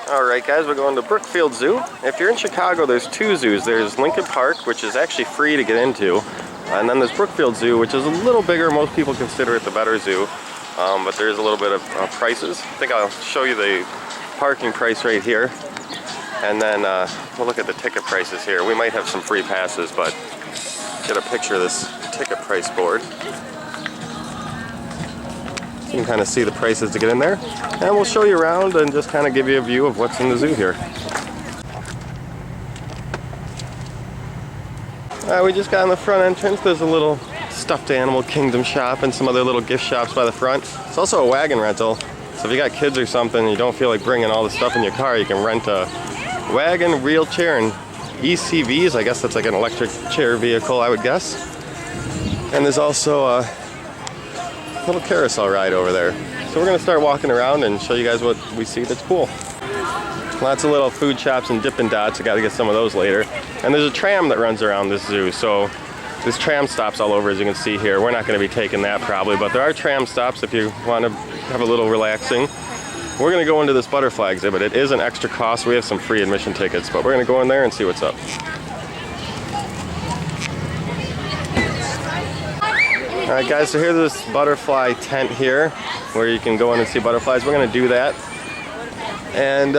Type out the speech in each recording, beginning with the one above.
Alright guys, we're going to Brookfield Zoo. If you're in Chicago, there's two zoos. There's Linkin Park, which is actually free to get into. And then there's Brookfield Zoo, which is a little bigger. Most people consider it the better zoo. But there is a little bit of prices. I think I'll show you the parking price right here. And then we'll look at the ticket prices here. We might have some free passes, but get a picture of this ticket price board. You can kind of see the prices to get in there. And we'll show you around and just kind of give you a view of what's in the zoo here. Alright, we just got in the front entrance. There's a little stuffed animal kingdom shop and some other little gift shops by the front. It's also a wagon rental. So if you got kids or something and you don't feel like bringing all the stuff in your car, you can rent a wagon, wheelchair, and ECVs. I guess that's like an electric chair vehicle, I would guess. And there's also a little carousel ride over there. So we're going to start walking around and show you guys what we see that's cool. Lots of little food shops and Dippin' Dots. I got to get some of those later. And there's a tram that runs around this zoo. So this tram stops all over, as you can see here. We're not going to be taking that probably, but there are tram stops if you want to have a little relaxing. We're going to go into this butterfly exhibit. It is an extra cost. We have some free admission tickets, but we're going to go in there and see what's up. Alright guys, so here's this butterfly tent here where you can go in and see butterflies. We're going to do that. And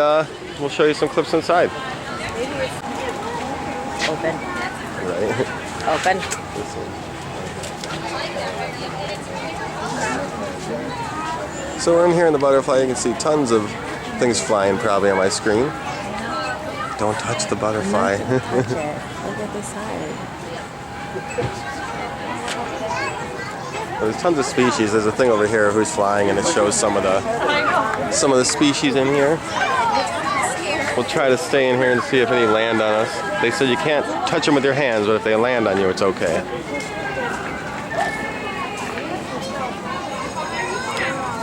we'll show you some clips inside. Open. Right. Open. So we're in here in the butterfly. You can see tons of things flying probably on my screen. Don't touch the butterfly. Touch it. Look at the side. There's tons of species. There's a thing over here who's flying, and it shows some of the species in here. We'll try to stay in here and see if any land on us. They said you can't touch them with your hands, but if they land on you, it's okay.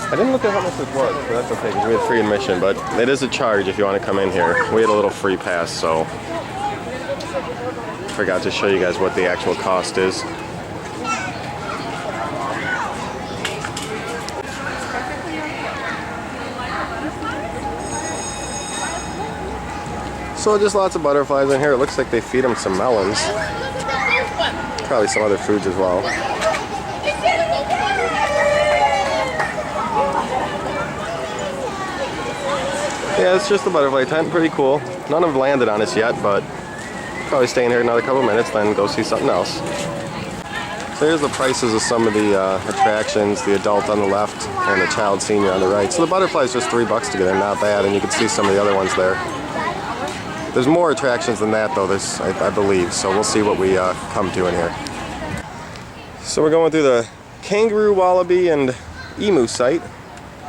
I didn't look at how much this was, but that's okay because we had free admission, but it is a charge if you want to come in here. We had a little free pass, so forgot to show you guys what the actual cost is. So just lots of butterflies in here. It looks like they feed them some melons. Probably some other foods as well. Yeah, it's just a butterfly tent. Pretty cool. None have landed on us yet, but probably stay in here another couple minutes, then go see something else. So here's the prices of some of the attractions. The adult on the left and the child senior on the right. So the butterfly's just $3 to get in, not bad. And you can see some of the other ones there. There's more attractions than that though, I believe, so we'll see what we come to in here. So we're going through the kangaroo, wallaby, and emu site.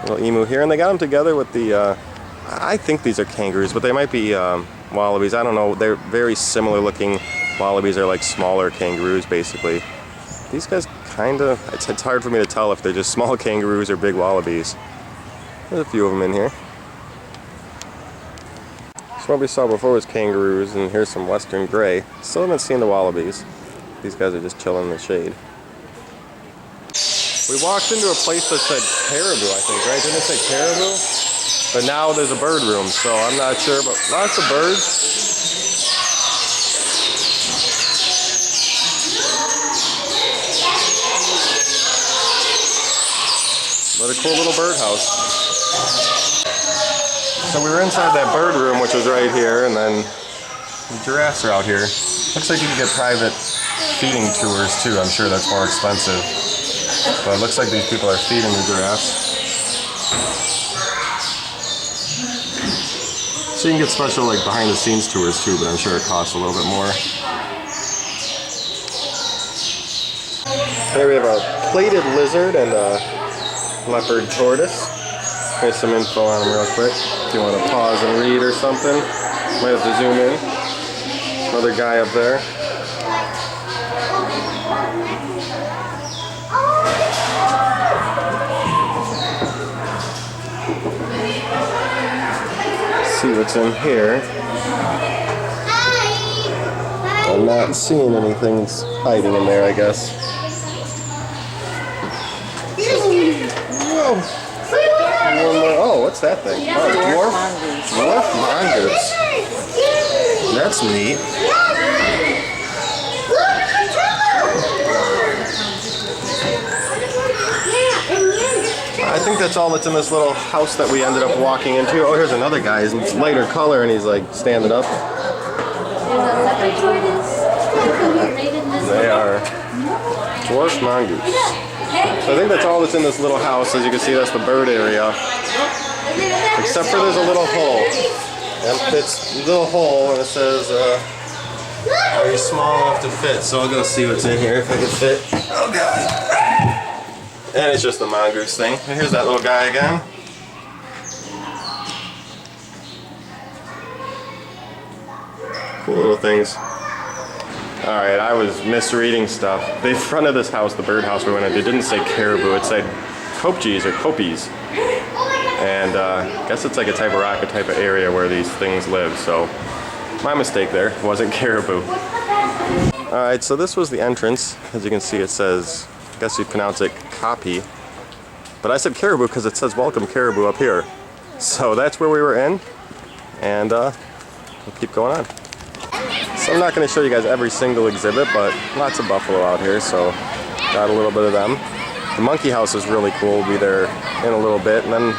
Little emu here, and they got them together with the, I think these are kangaroos, but they might be wallabies. I don't know, they're very similar looking. Wallabies are like smaller kangaroos basically. These guys kinda, it's hard for me to tell if they're just small kangaroos or big wallabies. There's a few of them in here. So what we saw before was kangaroos, and here's some western gray. Still haven't seen the wallabies. These guys are just chilling in the shade. We walked into a place that said caribou, I think, right? Didn't it say caribou? But now there's a bird room, so I'm not sure, but lots of birds. What a cool little birdhouse. So we were inside that bird room, which was right here, and then the giraffes are out here. Looks like you can get private feeding tours too. I'm sure that's more expensive. But it looks like these people are feeding the giraffes. So you can get special like behind the scenes tours too, but I'm sure it costs a little bit more. Here we have a plated lizard and a leopard tortoise. Here's some info on them real quick. If you want to pause and read or something, might have to zoom in. Another guy up there. Let's see what's in here. I'm not seeing anything hiding in there, I guess. Whoa! Oh, what's that thing? Oh, dwarf that's neat. I think that's all that's in this little house that we ended up walking into. Oh, here's another guy. He's lighter color and he's like standing up. They are dwarf mongoose. So I think that's all that's in this little house. As you can see, that's the bird area. Except for there's a little hole. And it's a little hole and it says, are you small enough to fit? So I'll go see what's in here if I can fit. Oh God. And it's just the mongoose thing. And here's that little guy again. Cool little things. Alright, I was misreading stuff. The front of this house, the bird house we went into, it didn't say caribou, it said kopjes or kopies. And I guess it's like a type of rock, a type of area where these things live. So my mistake there, it wasn't caribou. Alright, so this was the entrance. As you can see, it says, I guess you'd pronounce it copy. But I said caribou because it says welcome caribou up here. So that's where we were in. And we'll keep going on. So I'm not going to show you guys every single exhibit, but lots of buffalo out here, so got a little bit of them. The monkey house is really cool. We'll be there in a little bit, and then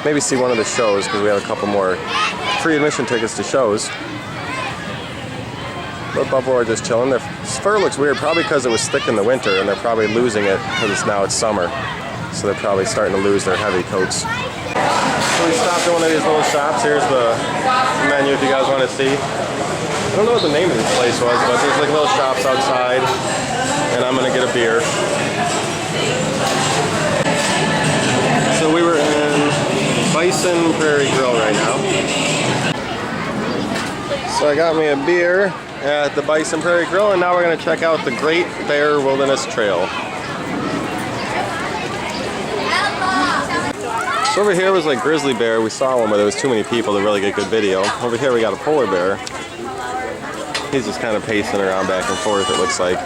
maybe see one of the shows because we have a couple more free admission tickets to shows. But buffalo are just chilling. Their fur looks weird, probably because it was thick in the winter, and they're probably losing it because now it's summer. So they're probably starting to lose their heavy coats. So we stopped at one of these little shops. Here's the menu if you guys want to see. I don't know what the name of this place was, but there's like little shops outside, and I'm gonna get a beer. So we were in Bison Prairie Grill right now. So I got me a beer at the Bison Prairie Grill, and now we're gonna check out the Great Bear Wilderness Trail. So over here was like grizzly bear. We saw one, but there was too many people to really get good video. Over here we got a polar bear. He's just kind of pacing around back and forth, it looks like.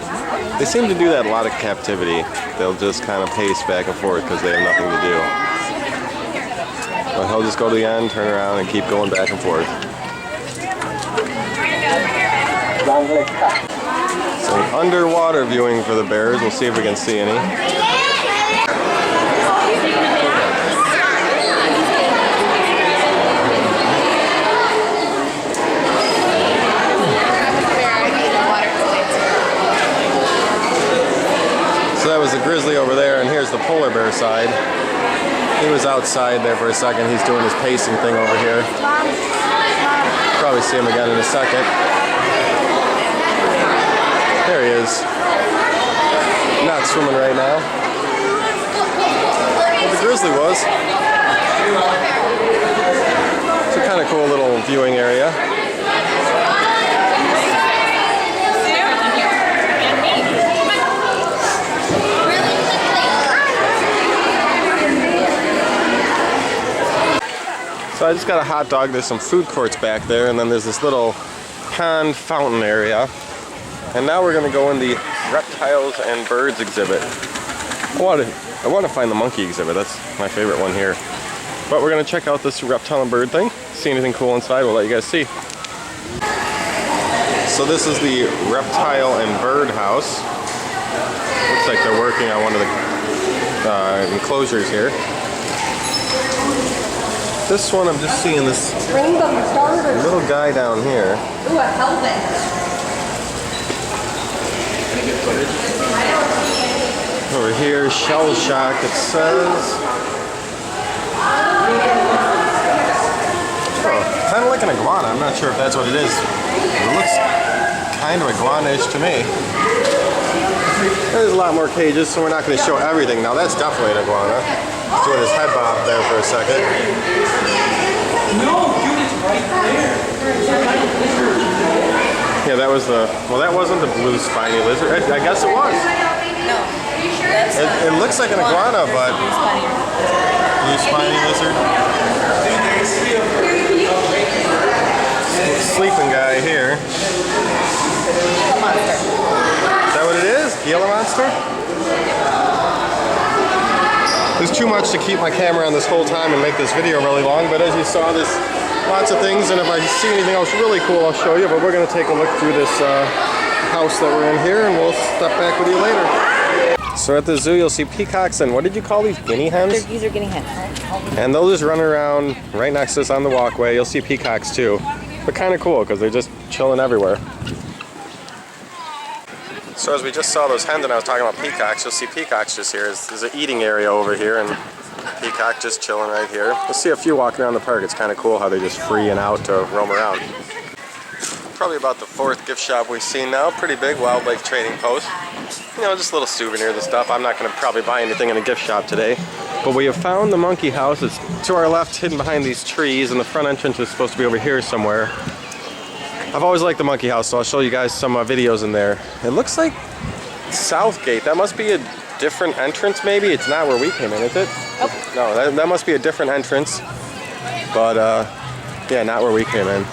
They seem to do that a lot of captivity. They'll just kind of pace back and forth because they have nothing to do. But he'll just go to the end, turn around, and keep going back and forth. So an underwater viewing for the bears. We'll see if we can see any. So that was the grizzly over there, and here's the polar bear side. He was outside there for a second. He's doing his pacing thing over here. Probably see him again in a second. There he is. Not swimming right now. But the grizzly was. It's a kind of cool little viewing area. So I just got a hot dog. There's some food courts back there, and then there's this little pond fountain area. And now we're gonna go in the reptiles and birds exhibit. I want to find the monkey exhibit. That's my favorite one here. But we're gonna check out this reptile and bird thing. See anything cool inside, we'll let you guys see. So this is the reptile and bird house. Looks like they're working on one of the enclosures here. This one, I'm just seeing this little guy down here. Ooh, a helmet. Over here, shell shock, it says. Oh, kind of like an iguana. I'm not sure if that's what it is. It looks kind of iguana-ish to me. There's a lot more cages, so we're not going to show everything. Now that's definitely an iguana. He's doing his head bob there for a second. No, dude, it's right there. Yeah, that was the, well, that wasn't the blue spiny lizard. I guess it was. No. It looks like an iguana, but blue spiny lizard. Sleeping guy here. Gila monster. Is that what it is? Gila monster? There's too much to keep my camera on this whole time and make this video really long, but as you saw, this lots of things, and if I see anything else really cool, I'll show you. But we're gonna take a look through this house that we're in here, and we'll step back with you later. So at the zoo, you'll see peacocks and what did you call these? Guinea hens? These are guinea hens. And they'll just run around right next to us on the walkway. You'll see peacocks too, but kind of cool because they're just chilling everywhere. So as we just saw those hens and I was talking about peacocks, you'll see peacocks just here. There's an eating area over here and peacock just chilling right here. You'll see a few walking around the park. It's kind of cool how they're just free and out to roam around. Probably about the 4th gift shop we've seen now. Pretty big wildlife trading post. You know, just little souvenirs and stuff. I'm not going to probably buy anything in a gift shop today. But we have found the monkey house. It's to our left, hidden behind these trees, and the front entrance is supposed to be over here somewhere. I've always liked the monkey house, so I'll show you guys some videos in there. It looks like South Gate. That must be a different entrance maybe. It's not where we came in, is it? Oh. No, that must be a different entrance. But yeah, not where we came in.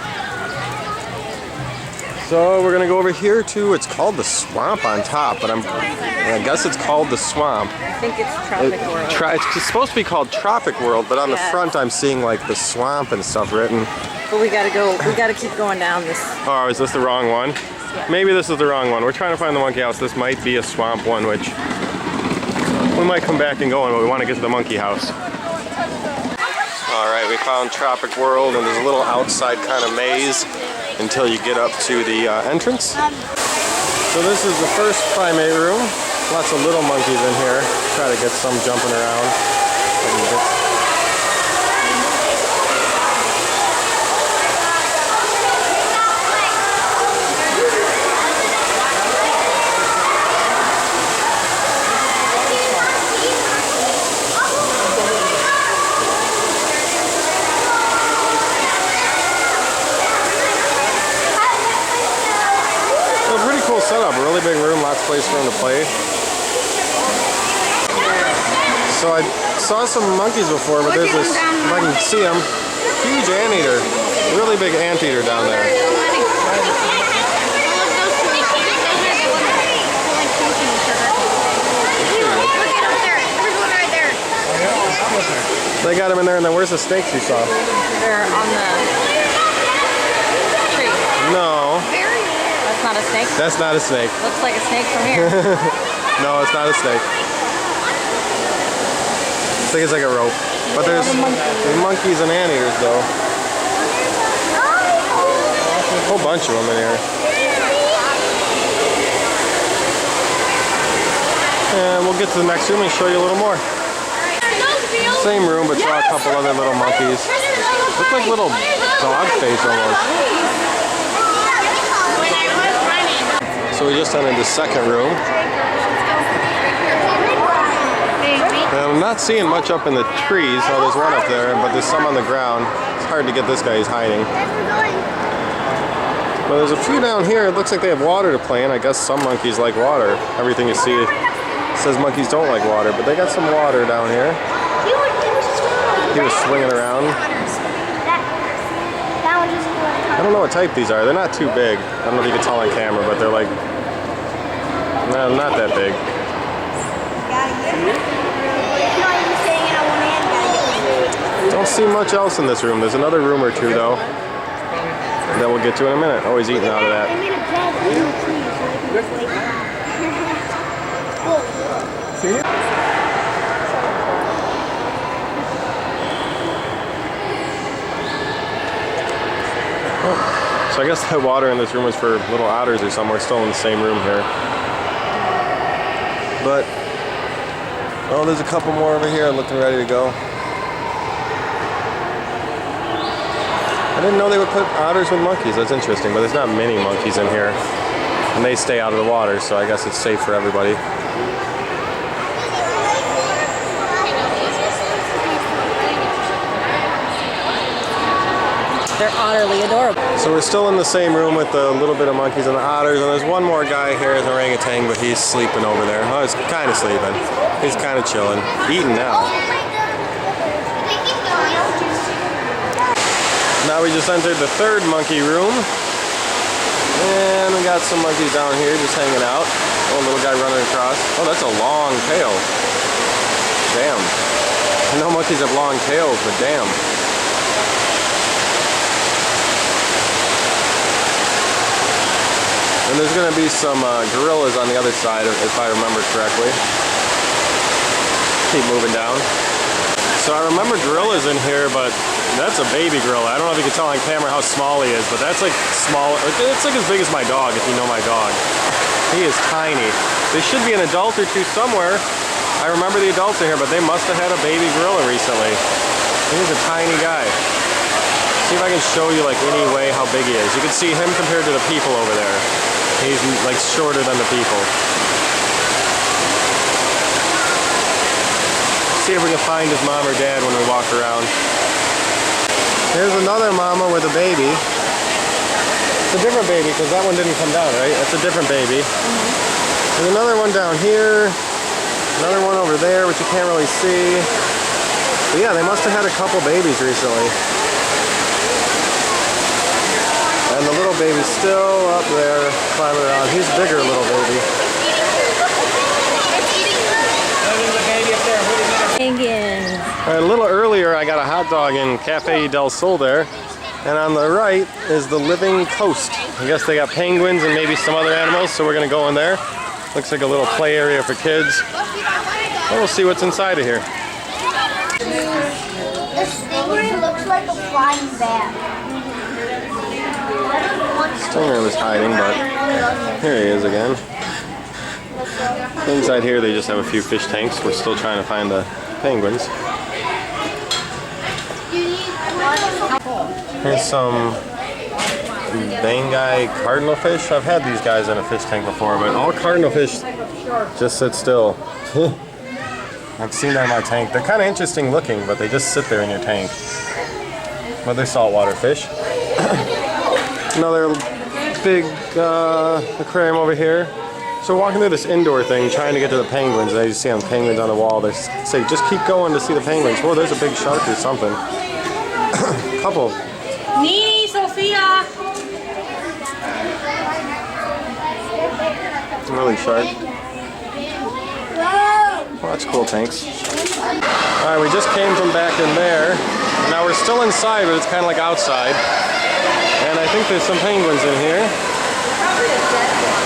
So we're gonna go over here to, it's called the swamp on top, but I guess it's called the swamp. I think it's Tropic World. It's supposed to be called Tropic World, but on the front I'm seeing like the swamp and stuff written. But we gotta keep going down this. Oh, is this the wrong one? Yeah. Maybe this is the wrong one. We're trying to find the monkey house. This might be a swamp one, which we might come back and go in, but we want to get to the monkey house. All right, we found Tropic World, and there's a little outside kind of maze until you get up to the entrance. So this is the first primate room. Lots of little monkeys in here. Try to get some jumping around. Setup, a really big room, lots of place for him to play. So I saw some monkeys before, but there's this, if I can see them, huge anteater, really big anteater down there. They got him in there, and then where's the snakes you saw? They're on the tree. No. That's not a snake? That's not a snake. Looks like a snake from here. No, it's not a snake. I think it's like a rope. But there's monkeys and anteaters though. A whole bunch of them in here. And we'll get to the next room and show you a little more. Same room, but saw a couple other little monkeys. Look like little dog face almost. So we just entered the second room. And I'm not seeing much up in the trees. Oh, there's one up there, but there's some on the ground. It's hard to get this guy, he's hiding. But there's a few down here. It looks like they have water to play in. I guess some monkeys like water. Everything you see says monkeys don't like water, but they got some water down here. He was swinging around. I don't know what type these are. They're not too big. I don't know if you can tell on camera, but they're like, no, not that big. Don't see much else in this room. There's another room or two though that we'll get to in a minute. Always eating out of that. So I guess that water in this room was for little otters or something. We're still in the same room here. But, oh, there's a couple more over here looking ready to go. I didn't know they would put otters with monkeys. That's interesting, but there's not many monkeys in here. And they stay out of the water, so I guess it's safe for everybody. They're utterly adorable. So we're still in the same room with a little bit of monkeys and the otters, and there's one more guy here, an orangutan, but he's sleeping over there. Oh, he's kind of sleeping. He's kind of chilling. Eating now. Now we just entered the third monkey room. And we got some monkeys down here just hanging out. Oh, a little guy running across. Oh, that's a long tail. Damn. I know monkeys have long tails, but damn. And there's going to be some gorillas on the other side, if I remember correctly. Keep moving down. So I remember gorillas in here, but that's a baby gorilla. I don't know if you can tell on camera how small he is, but that's like small. It's like as big as my dog, if you know my dog. He is tiny. There should be an adult or two somewhere. I remember the adults in here, but they must have had a baby gorilla recently. He's a tiny guy. See if I can show you like any way how big he is. You can see him compared to the people over there. He's like shorter than the people. See if we can find his mom or dad when we walk around. Here's another mama with a baby. It's a different baby because that one didn't come down, right? That's a different baby. There's another one down here. Another one over there, which you can't really see. But yeah, they must have had a couple babies recently. And the little baby's still up there climbing around. He's bigger, little baby. All right, a little earlier I got a hot dog in Cafe del Sol there, and on the right is the living coast. I guess they got penguins and maybe some other animals, so we're gonna go in there. Looks like a little play area for kids. And we'll see what's inside of here. The stingray looks like a flying bat. Stinger was hiding, but here he is again. Inside here they just have a few fish tanks. We're still trying to find the penguins. Here's some Banggai cardinal fish. I've had these guys in a fish tank before, but all cardinal fish just sit still. I've seen them in my tank. They're kind of interesting looking, but they just sit there in your tank. But they're saltwater fish. Another big aquarium over here. So we're walking through this indoor thing, trying to get to the penguins. And I just see them penguins on the wall. They say, just keep going to see the penguins. Whoa, there's a big shark or something. Couple. Nini, Sophia. Really sharp. Well, that's cool, thanks. Alright, we just came from back in there. Now we're still inside, but it's kind of like outside. And I think there's some penguins in here. Probably a dead one.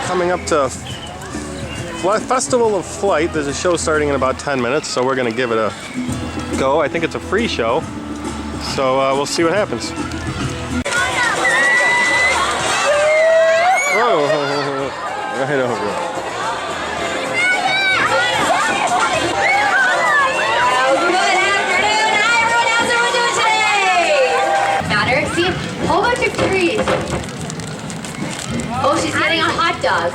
Coming up to Festival of Flight. There's a show starting in about 10 minutes, so we're gonna give it a go. I think it's a free show, so we'll see what happens. Whoa, right over. See, a whole bunch of trees. Oh, she's getting a hot dog.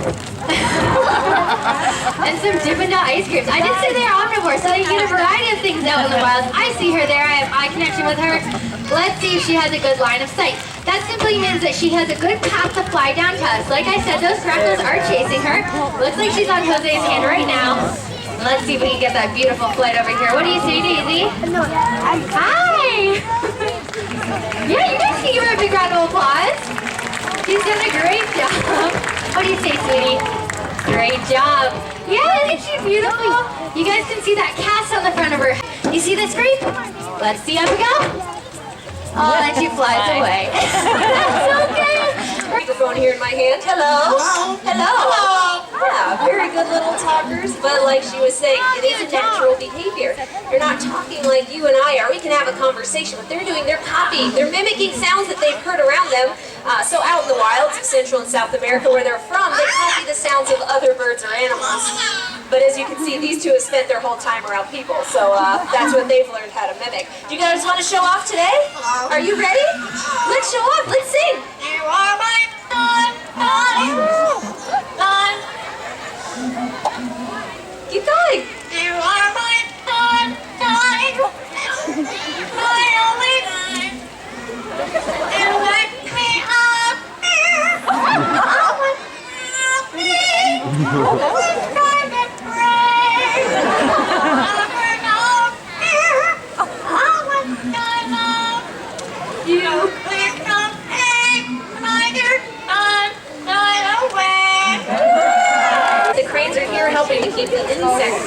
And some Dippin' Dot ice creams. I did say they are omnivores, so they get a variety of things out in the wild. I see her there. I have eye connection with her. Let's see if she has a good line of sight. That simply means that she has a good path to fly down to us. Like I said, those freckles are chasing her. Looks like she's on Jose's hand right now. Let's see if we can get that beautiful flight over here. What do you say, Daisy? Hi! Yeah, you guys can give her a big round of applause. She's done a great job. What do you say, sweetie? Great job. Yeah, isn't she beautiful? You guys can see that cast on the front of her. You see this scrape? Let's see, up we go. Oh, and then she flies away. That's so good. Microphone here in my hand. Hello. Hello. Yeah, very good little talkers, but like she was saying, it is a natural behavior. They're not talking like you and I are. We can have a conversation. What they're doing, they're copying. They're mimicking sounds that they've heard around them. So out in the wilds of Central and South America, where they're from, they copy the sounds of other birds or animals. But as you can see, these two have spent their whole time around people, so that's what they've learned how to mimic. Do you guys want to show off today? Are you ready? Let's show off. Let's sing. You are my sun. Keep going. You are my sun.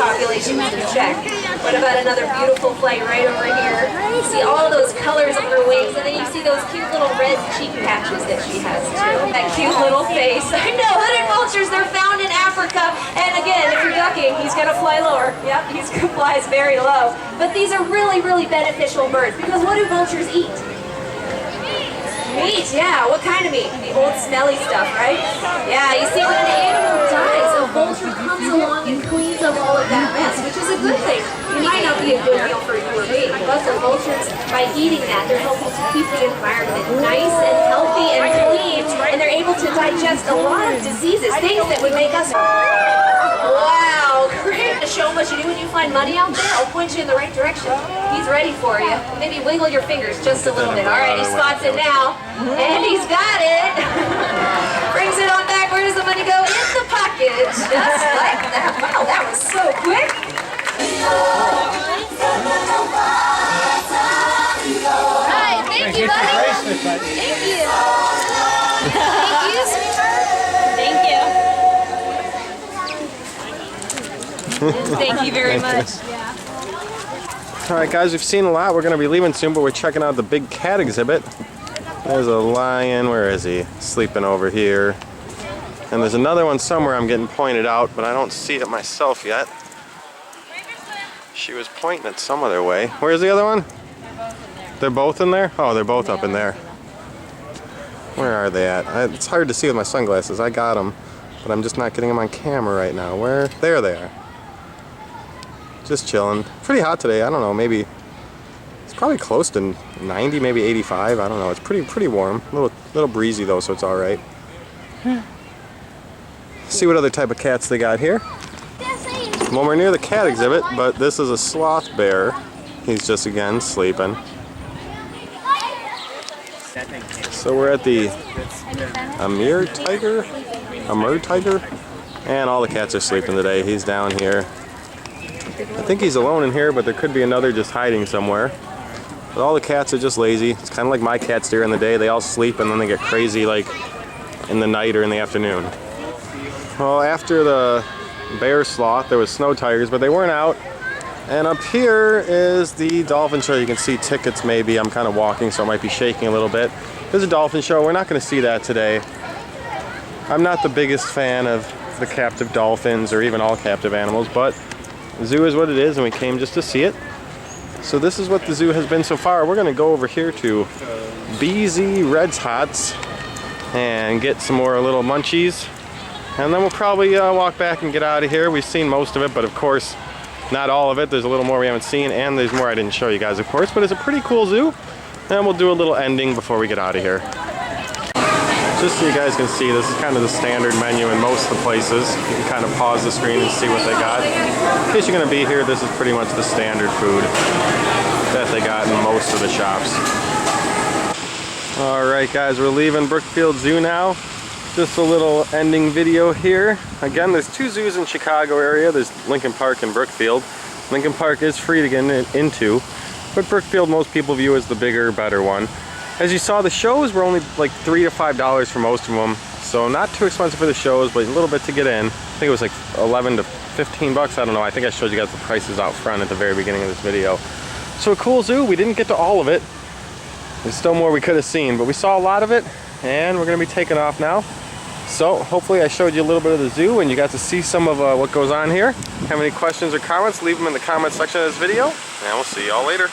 population was in check. What about another beautiful flight right over here? You see all those colors of her wings, and then you see those cute little red cheek patches that she has too. That cute little face. I know, hooded vultures, they're found in Africa. And again, if you're ducking, he's gonna fly lower. Yep, he flies very low. But these are really, really beneficial birds, because what do vultures eat? Meat, yeah. What kind of meat? The old smelly stuff, right? Yeah, you see when an animal dies, a vulture comes along and cleans up all of that mess, which is a good thing. It might not be a good meal for you or me, but the vultures, by eating that, they're helping to keep the environment nice and healthy and clean, and they're able to digest a lot of diseases, things that would make us... Wow, great. To show him what you do when you find money out there, I'll point you in the right direction. He's ready for you. Maybe wiggle your fingers just a little bit. All right, he spots it now. And he's got it. Brings it on back. Where does the money go? In the pocket. Just like that. Wow, that was so quick. All right, thank you, buddy. Thank you. Thank you, sweetheart. Thank you. Thank you very much. Alright guys, we've seen a lot. We're going to be leaving soon, but we're checking out the big cat exhibit. There's a lion. Where is he? Sleeping over here. And there's another one somewhere I'm getting pointed out, but I don't see it myself yet. She was pointing it some other way. Where's the other one? They're both in there? Oh, they're both up in there. Where are they at? It's hard to see with my sunglasses. I got them, but I'm just not getting them on camera right now. Where? There they are. Just chilling. Pretty hot today. I don't know. Maybe it's probably close to 90, maybe 85. I don't know. It's pretty warm. A little breezy though, so it's all right. See what other type of cats they got here. Well, we're near the cat exhibit, but this is a sloth bear. He's just again sleeping. So we're at the Amur tiger, and all the cats are sleeping today. He's down here. I think he's alone in here, but there could be another just hiding somewhere. But all the cats are just lazy. It's kind of like my cats during the day. They all sleep and then they get crazy like in the night or in the afternoon. Well, after the bear sloth, there was snow tigers, but they weren't out. And up here is the dolphin show. You can see tickets maybe. I'm kind of walking, so it might be shaking a little bit. There's a dolphin show. We're not going to see that today. I'm not the biggest fan of the captive dolphins or even all captive animals, but the zoo is what it is, and we came just to see it. So this is what the zoo has been so far. We're going to go over here to BZ Red's Hots and get some more little munchies. And then we'll probably walk back and get out of here. We've seen most of it, but of course, not all of it. There's a little more we haven't seen, and there's more I didn't show you guys, of course. But it's a pretty cool zoo, and we'll do a little ending before we get out of here. Just so you guys can see, this is kind of the standard menu in most of the places. You can kind of pause the screen and see what they got. In case you're going to be here, this is pretty much the standard food that they got in most of the shops. Alright guys, we're leaving Brookfield Zoo now. Just a little ending video here. Again, there's two zoos in Chicago area. There's Linkin Park and Brookfield. Linkin Park is free to get into, but Brookfield most people view as the bigger, better one. As you saw, the shows were only like $3 to $5 for most of them, so not too expensive for the shows, but a little bit to get in. I think it was like 11 to 15 bucks. I don't know. I think I showed you guys the prices out front at the very beginning of this video. So a cool zoo. We didn't get to all of it. There's still more we could have seen, but we saw a lot of it, and we're going to be taking off now. So hopefully I showed you a little bit of the zoo and you got to see some of what goes on here. Have any questions or comments, leave them in the comment section of this video, and we'll see y'all later.